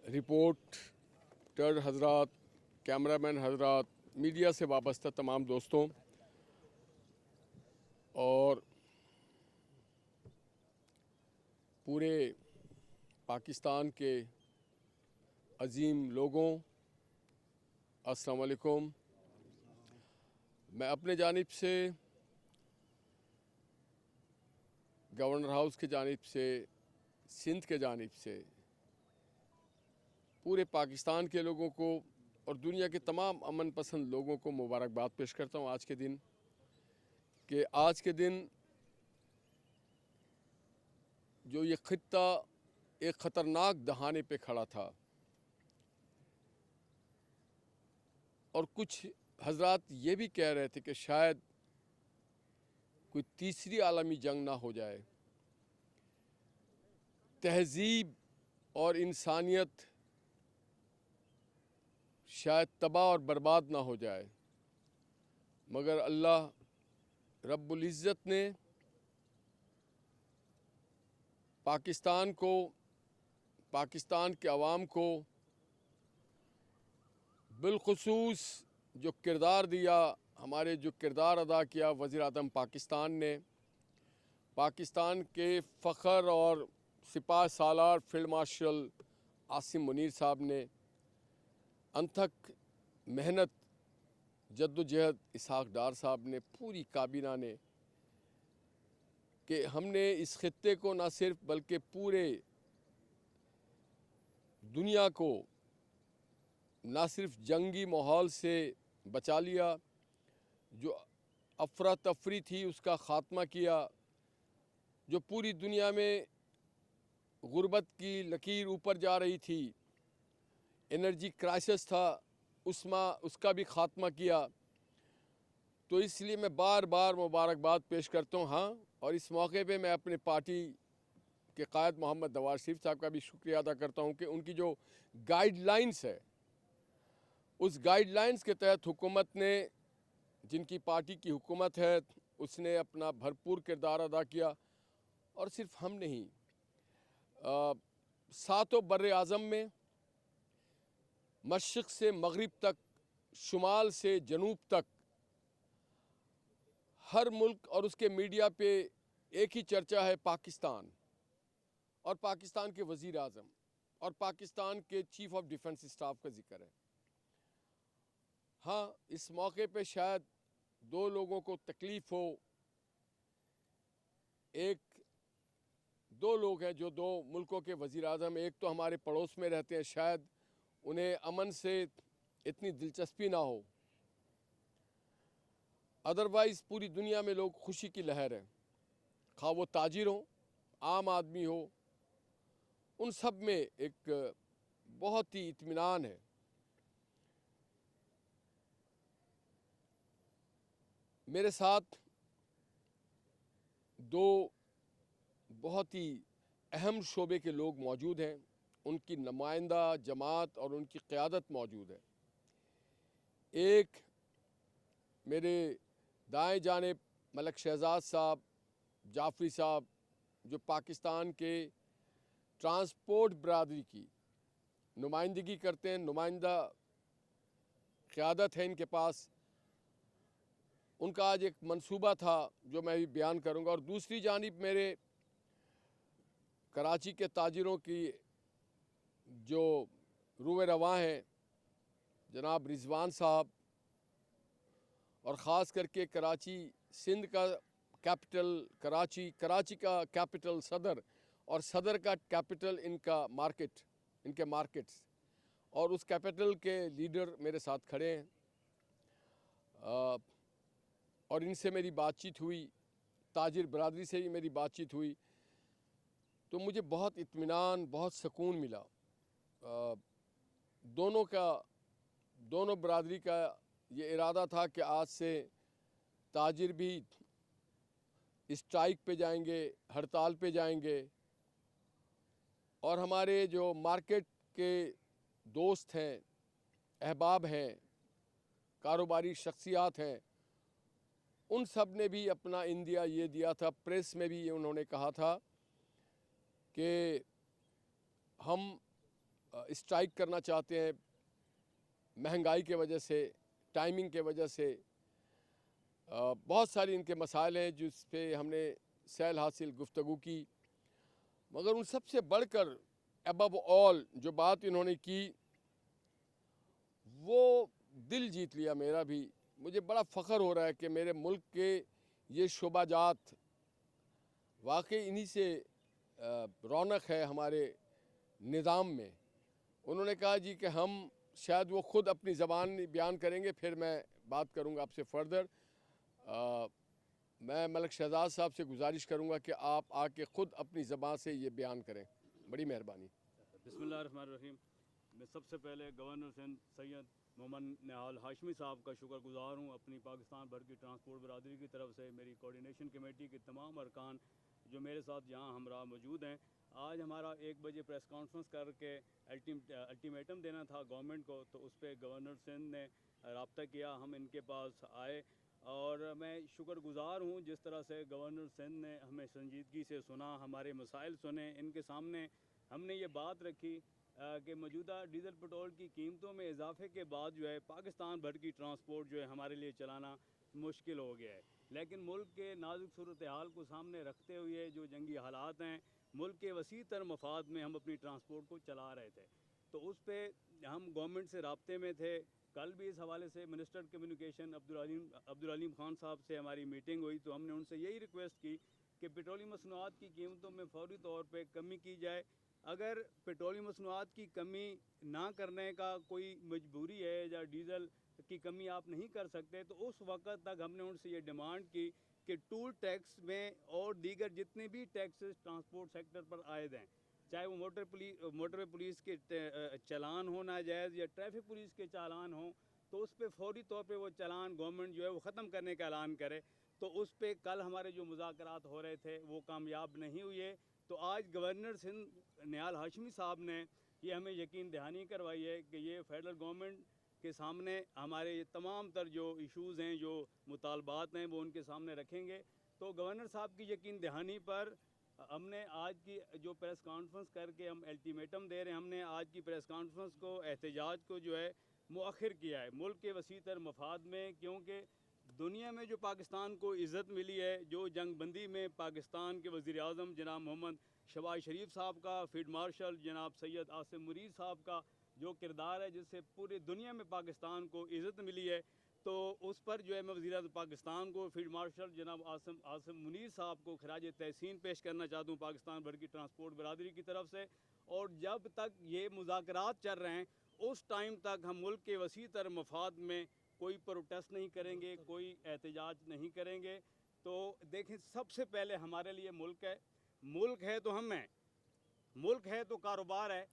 Reporter हजरात, cameraman हजरात, media से वाबस्ता तमाम दोस्तों और पूरे पाकिस्तान के अजीम लोगों, अस्सलाम वालेकुम। मैं अपने जानिब से गवर्नर हाउस के जानिब से, सिंध के जानिब से पूरे पाकिस्तान के लोगों को और दुनिया के तमाम अमन पसंद लोगों को मुबारकबाद पेश करता हूँ आज के दिन कि आज के दिन जो ये खित्ता एक ख़तरनाक दहाने पे खड़ा था और कुछ हजरात ये भी कह रहे थे कि शायद कोई तीसरी आलमी जंग ना हो जाए, तहज़ीब और इंसानियत शायद तबाह और बर्बाद ना हो जाए, मगर अल्लाह रब्बुल इज़्ज़त ने पाकिस्तान को, पाकिस्तान के अवाम को बिलखुसूस जो किरदार दिया, हमारे जो किरदार अदा किया वज़ीर आज़म पाकिस्तान ने, पाकिस्तान के फ़ख्र और सिपाह सालार फील्ड मार्शल आसिम मुनीर साहब ने अनथक मेहनत, जद्दोजहद इसहाक डार साहब ने, पूरी काबीना ने, कि हमने इस खित्ते को न सिर्फ बल्कि पूरे दुनिया को न सिर्फ जंगी माहौल से बचा लिया, जो अफरा तफरी थी उसका ख़ात्मा किया, जो पूरी दुनिया में गुर्बत की लकीर ऊपर जा रही थी, एनर्जी क्राइसिस था, उसका भी ख़ात्मा किया। तो इसलिए मैं बार बार मुबारकबाद पेश करता हूँ। हाँ, और इस मौके पे मैं अपने पार्टी के कायद मोहम्मद नवाज शरीफ साहब का भी शुक्रिया अदा करता हूँ कि उनकी जो गाइडलाइंस है, उस गाइडलाइंस के तहत हुकूमत ने, जिनकी पार्टी की हुकूमत है, उसने अपना भरपूर किरदार अदा किया। और सिर्फ हम नहीं, सातों बर्रे आज़म में मशरिक़ से मगरिब तक, शुमाल से जनूब तक, हर मुल्क और उसके मीडिया पे एक ही चर्चा है, पाकिस्तान और पाकिस्तान के वज़ीर आज़म और पाकिस्तान के चीफ ऑफ डिफेंस स्टाफ का जिक्र है। हाँ, इस मौके पे शायद दो लोगों को तकलीफ़ हो। दो लोग हैं जो दो मुल्कों के वज़ीर आज़म, एक तो हमारे पड़ोस में रहते हैं, शायद उन्हें अमन से इतनी दिलचस्पी ना हो, अदरवाइज़ पूरी दुनिया में लोग खुशी की लहर है, खा वो ताजिर हो, आम आदमी हो, उन सब में एक बहुत ही इत्मीनान है। मेरे साथ दो बहुत ही अहम शोबे के लोग मौजूद हैं, उनकी नुमाइंदा जमात और उनकी क़यादत मौजूद है। एक मेरे दाएं जानिब मलक शहजाद साहब, जाफ़री साहब, जो पाकिस्तान के ट्रांसपोर्ट बरादरी की नुमाइंदगी करते हैं, नुमाइंदा क़यादत है इनके पास। उनका आज एक मंसूबा था जो मैं भी बयान करूंगा। और दूसरी जानिब मेरे कराची के ताजिरों की जो रूए रवां हैं, जनाब रिजवान साहब, और ख़ास करके कराची सिंध का कैपिटल कराची, कराची का कैपिटल सदर और सदर का कैपिटल इनके मार्केट्स, और उस कैपिटल के लीडर मेरे साथ खड़े हैं। और इनसे मेरी बातचीत हुई, ताजिर बरादरी से ही मेरी बातचीत हुई, तो मुझे बहुत इत्मीनान, बहुत सुकून मिला। दोनों बरादरी का ये इरादा था कि आज से ताजिर भी स्ट्राइक पे जाएंगे, हड़ताल पे जाएंगे, और हमारे जो मार्केट के दोस्त हैं, अहबाब हैं, कारोबारी शख्सियात हैं, उन सब ने भी अपना इंदिया ये दिया था। प्रेस में भी ये उन्होंने कहा था कि हम स्ट्राइक करना चाहते हैं महंगाई के वजह से, टाइमिंग के वजह से। बहुत सारी इनके मसाइल हैं जिस पे हमने सैल हासिल गुफ्तगू की, मगर उन सबसे बढ़कर अबव ऑल जो बात इन्होंने की वो दिल जीत लिया मेरा भी। मुझे बड़ा फ़ख्र हो रहा है कि मेरे मुल्क के ये शोबाजात वाकई इन्हीं से रौनक है हमारे निज़ाम में। उन्होंने कहा जी कि हम शायद वो ख़ुद अपनी ज़बान बयान करेंगे, फिर मैं बात करूंगा आपसे फ़र्दर। मैं मलिक शहजाद साहब से गुजारिश करूंगा कि आप आके ख़ुद अपनी ज़बान से ये बयान करें, बड़ी मेहरबानी। बिस्मिल्लाहिर्रहमानिर्रहीम। मैं सबसे पहले गवर्नर सिंध सैयद मोहम्मद निहाल हाशमी साहब का शुक्रगुजार हूँ। अपनी पाकिस्तान भर की ट्रांसपोर्ट बरादरी की तरफ से मेरी कोऑर्डिनेशन कमेटी के तमाम अरकान जो मेरे साथ यहाँ हमरा मौजूद हैं। आज हमारा 1 बजे प्रेस कॉन्फ्रेंस करके अल्टीमेटम देना था गवर्नमेंट को, तो उस पर गवर्नर सिंध ने रब्ता किया, हम इनके पास आए और मैं शुक्रगुजार हूँ जिस तरह से गवर्नर सिंध ने हमें संजीदगी से सुना, हमारे मसाइल सुने। इनके सामने हमने ये बात रखी कि मौजूदा डीज़ल पेट्रोल की कीमतों में इजाफे के बाद जो है पाकिस्तान भर की ट्रांसपोर्ट जो है हमारे लिए चलाना मुश्किल हो गया है। लेकिन मुल्क के नाजुक सूरत हाल को सामने रखते हुए जो जंगी हालात हैं, मुल्क के वसी तर मफाद में हम अपनी ट्रांसपोर्ट को चला रहे थे, तो उस पर हम गवर्नमेंट से रब्ते में थे। कल भी इस हवाले से मिनिस्टर कम्युनिकेशन अब्दुल अलीम खान साहब से हमारी मीटिंग हुई, तो हमने उनसे यही रिक्वेस्ट की कि पेट्रोलियम मसनूआत की कीमतों में फौरी तौर पर कमी की जाए। अगर पेट्रोलियम मसनूआत की कमी ना करने का कोई मजबूरी है या डीज़ल की कमी आप नहीं कर सकते, तो उस वक्त तक हमने उनसे ये डिमांड की कि टूल टैक्स में और दीगर जितने भी टैक्सेस ट्रांसपोर्ट सेक्टर पर आयद हैं, चाहे वो मोटरवे पुलिस के चालान हो नाजायज़ या ट्रैफिक पुलिस के चालान हो, तो उस पर फौरी तौर पे वो चालान गवर्नमेंट जो है वो ख़त्म करने का ऐलान करे। तो उस पर कल हमारे जो मुज़ाकरात हो रहे थे वो कामयाब नहीं हुए। तो आज गवर्नर सिंध निहाल हाशमी साहब ने ये हमें यकीन दहानी करवाई है कि ये फेडरल गवर्नमेंट के सामने हमारे ये तमाम तर जो इश्यूज़ हैं, जो मुतालबात हैं, वो उनके सामने रखेंगे। तो गवर्नर साहब की यकीन दहानी पर हमने आज की जो प्रेस कॉन्फ्रेंस करके हम अल्टीमेटम दे रहे हैं, हमने आज की प्रेस कॉन्फ्रेंस को एहतजाज को जो है मुअख्खर किया है मुल्क के वसी तर मफाद में, क्योंकि दुनिया में जो पाकिस्तान को इज़्ज़त मिली है, जो जंग बंदी में पाकिस्तान के वज़ीर आज़म जनाब मोहम्मद शहबाज शरीफ साहब का, फील्ड मार्शल जनाब सैयद आसिम मुनीर साहब का जो किरदार है जिससे पूरी दुनिया में पाकिस्तान को इज़्ज़त मिली है, तो उस पर जो है मैं वज़ीर आज़म पाकिस्तान को, फील्ड मार्शल जनाब आसिम मुनीर साहब को खराज तहसीन पेश करना चाहता हूँ पाकिस्तान भर की ट्रांसपोर्ट बरादरी की तरफ से। और जब तक ये मुज़ाकरात चल रहे हैं उस टाइम तक हम मुल्क के वसी तर मफाद में कोई प्रोटेस्ट नहीं करेंगे, कोई एहतजाज नहीं करेंगे। तो देखें, सबसे पहले हमारे लिए मुल्क है तो हम हैं, मुल्क है तो कारोबार है।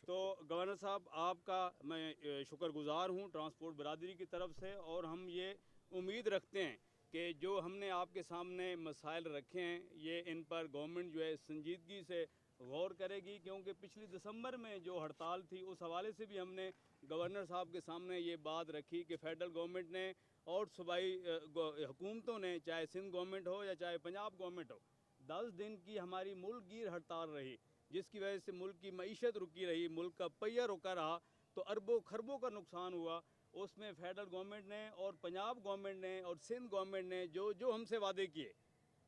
तो गवर्नर साहब आपका मैं शुक्रगुजार हूँ ट्रांसपोर्ट बरादरी की तरफ से, और हम ये उम्मीद रखते हैं कि जो हमने आपके सामने मसाइल रखे हैं ये इन पर गवर्नमेंट जो है संजीदगी से गौर करेगी, क्योंकि पिछली दिसंबर में जो हड़ताल थी उस हवाले से भी हमने गवर्नर साहब के सामने ये बात रखी कि फेडरल गवर्नमेंट ने और सूबाई हुकूमतों ने, चाहे सिंध गवर्नमेंट हो या चाहे पंजाब गवर्नमेंट हो, 10 दिन की हमारी मुल्क गिर हड़ताल रही, जिसकी वजह से मुल्क की मईशत रुकी रही, मुल्क का पहिया रुका रहा, तो अरबों खरबों का नुकसान हुआ। उसमें फेडरल गवर्नमेंट ने और पंजाब गवर्नमेंट ने और सिंध गवर्नमेंट ने जो जो हमसे वादे किए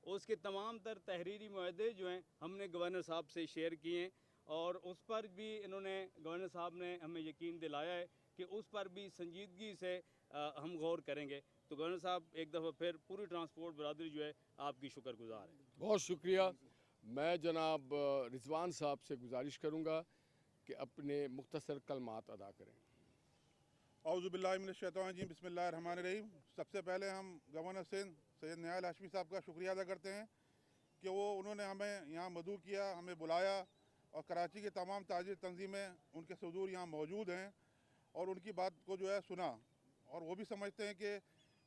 उसके तमाम तर तहरीरी मुआहदे जो हैं हमने गवर्नर साहब से शेयर किए हैं, और उस पर भी इन्होंने, गवर्नर साहब ने हमें यकीन दिलाया है कि उस पर भी संजीदगी से हम गौर करेंगे। तो गवर्नर साहब एक दफ़ा फिर पूरी ट्रांसपोर्ट बरादरी जो है आपकी शुक्रगुजार है। बहुत शुक्रिया। मैं जनाब रिजवान साहब से गुजारिश करूँगा कि अपने मुख्तसर कलमात अदा करें। औज़ुबिल्लाहिमिनश्शैतानिर्रजीम, बिस्मिल्लाहिर्रहमानिर्रहीम। सबसे पहले हम गवर्नर सिंध सैयद निहाल हाशमी साहब का शुक्रिया अदा करते हैं कि उन्होंने हमें यहाँ मदऊ किया, हमें बुलाया, और कराची के तमाम ताजिर तंजीमें उनके सदूर यहाँ मौजूद हैं और उनकी बात को जो है सुना, और वो भी समझते हैं कि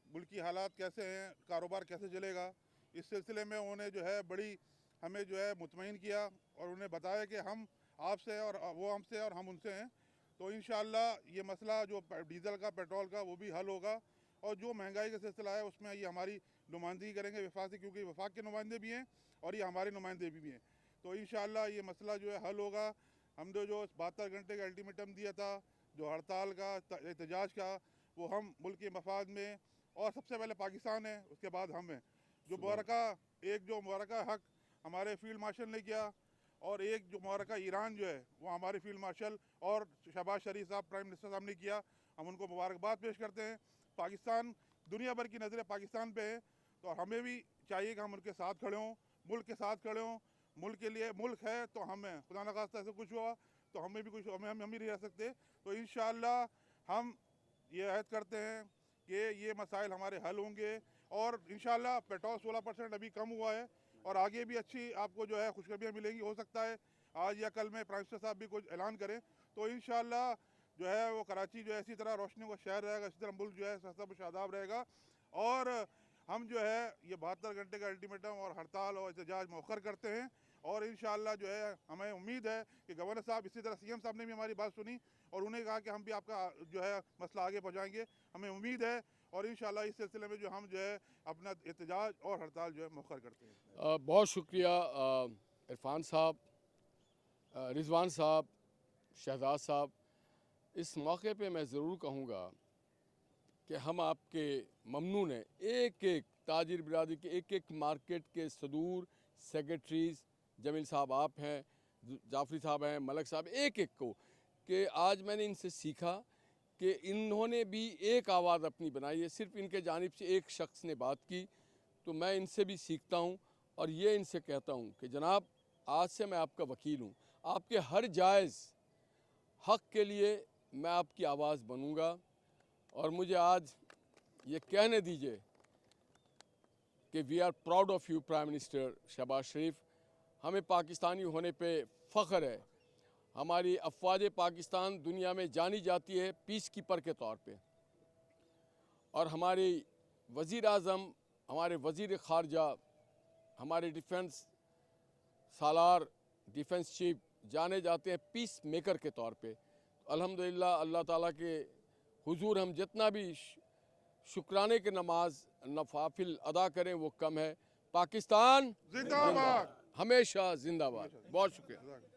मुल्क की हालात कैसे हैं, कारोबार कैसे चलेगा। इस सिलसिले में उन्होंने जो है बड़ी हमें जो है मुतमईन किया और उन्हें बताया कि हम आपसे और वो हमसे और हम उनसे हैं। तो इंशाअल्लाह ये मसला जो डीज़ल का, पेट्रोल का, वो भी हल होगा, और जो महंगाई का सिलसिला है उसमें ये हमारी नुमाइंदगी करेंगे वफाक से, क्योंकि वफाक के नुमाइंदे भी हैं और ये हमारे नुमाइंदे भी हैं। तो इंशाअल्लाह ये मसला जो है हल होगा। हमने जो 72 घंटे का अल्टीमेटम दिया था, जो हड़ताल का एहतजाज का, वो हम मुल्क के मफाद में, और सबसे पहले पाकिस्तान है, उसके बाद हम हैं। जो मुबारका हक हमारे फील्ड मार्शल ने किया, और एक जो मुबारका ईरान जो है वो हमारे फील्ड मार्शल और शहबाज शरीफ साहब प्राइम मिनिस्टर साहब ने किया, हम उनको मुबारकबाद पेश करते हैं। पाकिस्तान, दुनिया भर की नज़रें पाकिस्तान पे है, तो हमें भी चाहिए कि हम उनके साथ खड़े हों, मुल्क के साथ खड़े हों। मुल्क के लिए, मुल्क है तो हम हैं, खुदा न खास्ता ऐसे कुछ हुआ तो हमें भी कुछ, हम ही नहीं रह सकते। तो इंशाअल्लाह हम ये अहद करते हैं कि ये मसाइल हमारे हल होंगे, और इंशाअल्लाह पेट्रोल 16% अभी कम हुआ है, और आगे भी अच्छी आपको जो है खुशखबरियाँ मिलेंगी। हो सकता है आज या कल में प्राइम मिनिस्टर साहब भी कुछ ऐलान करें, तो इंशाअल्लाह जो है वो कराची जो है इसी तरह रोशनी का शहर रहेगा, इसी तरह मुल्क जो है सस्ता शादाब रहेगा। और हम जो है ये 72 घंटे का अल्टीमेटम और हड़ताल और एहतजाज मौखर करते हैं, और इंशाअल्लाह जो है हमें उम्मीद है कि गवर्नर साहब, इसी तरह सीएम साहब ने भी हमारी बात सुनी और उन्हें कहा कि हम भी आपका जो है मसला आगे पहुँचाएँगे, हमें उम्मीद है। और इंशाअल्लाह इस सिलसिले में जो हम जो है अपना एहतजाज और हड़ताल जो है मौखर करते हैं। बहुत शुक्रिया इरफान साहब, रिजवान साहब, शहजाद साहब। इस मौके पे मैं ज़रूर कहूँगा कि हम आपके ममनून हैं, एक एक ताजिर बिरादरी के, एक एक मार्केट के सदूर सेक्रेटरीज़, जमील साहब आप हैं, जाफरी साहब हैं, मलक साहब, एक एक को, कि आज मैंने इनसे सीखा कि इन्होंने भी एक आवाज़ अपनी बनाई है। सिर्फ इनके जानिब से एक शख्स ने बात की, तो मैं इनसे भी सीखता हूँ और ये इनसे कहता हूँ कि जनाब, आज से मैं आपका वकील हूँ, आपके हर जायज़ हक़ के लिए मैं आपकी आवाज़ बनूँगा। और मुझे आज ये कहने दीजिए कि we are proud of you prime minister Shahbaz Sharif. हमें पाकिस्तानी होने पे फ़ख्र है। हमारी अफ़वाज पाकिस्तान दुनिया में जानी जाती है पीस कीपर के तौर पे, और हमारे वज़ीर आज़म, हमारे वज़ीर ख़ारजा, हमारे डिफेंस सालार, डिफेंस चीफ जाने जाते हैं पीस मेकर के तौर पे। अल्हम्दुलिल्लाह, अल्लाह ताला के हुजूर हम जितना भी शुक्राने के नमाज नफाफिल अदा करें वो कम है। पाकिस्तान जिंदाबाद। हमेशा जिंदाबाद। बहुत शुक्रिया।